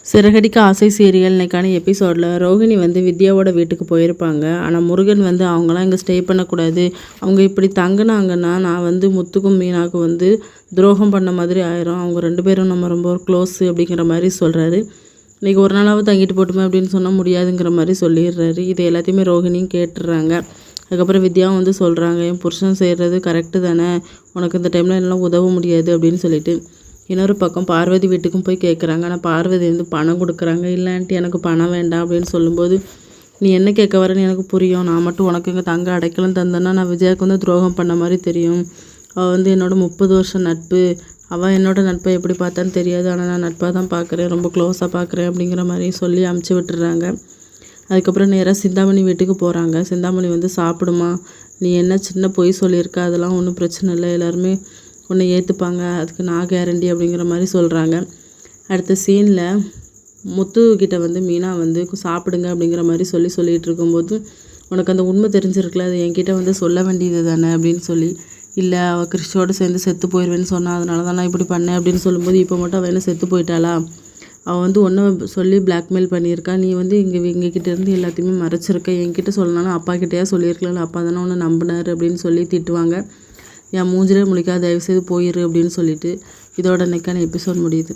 சிறகடிக்க ஆசை சீரியல் இன்னைக்கான எபிசோடில் ரோஹிணி வந்து வித்யாவோட வீட்டுக்கு போயிருப்பாங்க. ஆனால் முருகன் வந்து அவங்களாம் இங்கே ஸ்டே பண்ணக்கூடாது, அவங்க இப்படி தங்கினாங்கன்னா நான் வந்து முத்துக்கும் மீனாவுக்கும் வந்து துரோகம் பண்ண மாதிரி ஆயிரும், அவங்க 2 பேரும் நம்ம ரொம்ப க்ளோஸு அப்படிங்கிற மாதிரி சொல்கிறாரு. இன்றைக்கி ஒரு நாளாவது தங்கிட்டு போட்டுமே அப்படின்னு சொன்னால் முடியாதுங்கிற மாதிரி சொல்லிடுறாரு. இது எல்லாத்தையுமே ரோஹிணியும் கேட்டுடுறாங்க. அதுக்கப்புறம் வித்யாவும் வந்து சொல்கிறாங்க, என் புருஷன் செய்கிறது கரெக்டு தானே, உனக்கு இந்த டைமில் என்னால் உதவ முடியாது அப்படின்னு சொல்லிட்டு. இன்னொரு பக்கம் பார்வதி வீட்டுக்கும் போய் கேட்குறாங்க. ஆனால் பார்வதி வந்து பணம் கொடுக்குறாங்க. இல்லை ஆண்டி எனக்கு பணம் வேண்டாம் அப்படின்னு சொல்லும்போது, நீ என்ன கேட்க வரேன்னு எனக்கு புரியும், நான் மட்டும் உனக்கு இங்கே தங்க அடைக்கலம் தந்தேன்னா நான் விஜயாவுக்கு வந்து துரோகம் பண்ண மாதிரி தெரியும். அவள் வந்து என்னோட 30 வருஷம் நட்பு, அவள் என்னோட நட்பை எப்படி பார்த்தான்னு தெரியாது, ஆனால் நான் நட்பாக தான் பார்க்குறேன், ரொம்ப க்ளோஸாக பார்க்குறேன் அப்படிங்கிற மாதிரி சொல்லி அமுச்சு விட்டுறாங்க. அதுக்கப்புறம் நேராக சிந்தாமணி வீட்டுக்கு போகிறாங்க. சிந்தாமணி வந்து சாப்பிடுமா, நீ என்ன சின்ன பொய் சொல்லியிருக்க, அதெல்லாம் ஒன்றும் பிரச்சனை இல்லை, எல்லாருமே உன்னை ஏற்றுப்பாங்க, அதுக்கு நான் கேரண்டி அப்படிங்கிற மாதிரி சொல்கிறாங்க. அடுத்த சீனில் முத்துக்கிட்ட வந்து மீனா வந்து சாப்பிடுங்க அப்படிங்கிற மாதிரி சொல்லிகிட்டு இருக்கும்போது, உனக்கு அந்த உண்மை தெரிஞ்சிருக்கல, அது என்கிட்ட வந்து சொல்ல வேண்டியது தானே அப்படின்னு சொல்லி, இல்லை அவள் கிறிஸ்டியோடு சேர்ந்து செத்து போயிடுவேன்னு சொன்னால் அதனால தான் நான் இப்படி பண்ணேன் அப்படின்னு சொல்லும்போது, இப்போ மட்டும் அவள் என்ன செத்து போயிட்டாளா, அவள் வந்து ஒன்றும் சொல்லி பிளாக்மெயில் பண்ணியிருக்கா, நீ வந்து எங்ககிட்ட இருந்து எல்லாத்தையுமே மறைச்சிருக்க, என்கிட்ட சொல்லணும்னா அப்பா கிட்டேயா சொல்லியிருக்கல, அப்பா தானே ஒன்று நம்பினார் அப்படின்னு சொல்லி திட்டுவாங்க. என் மூஞ்சிலே முழிக்காத, தயவுசெய்து போயிரு அப்படின்னு சொல்லிட்டு இதோட இன்னைக்கான எபிசோட் முடியுது.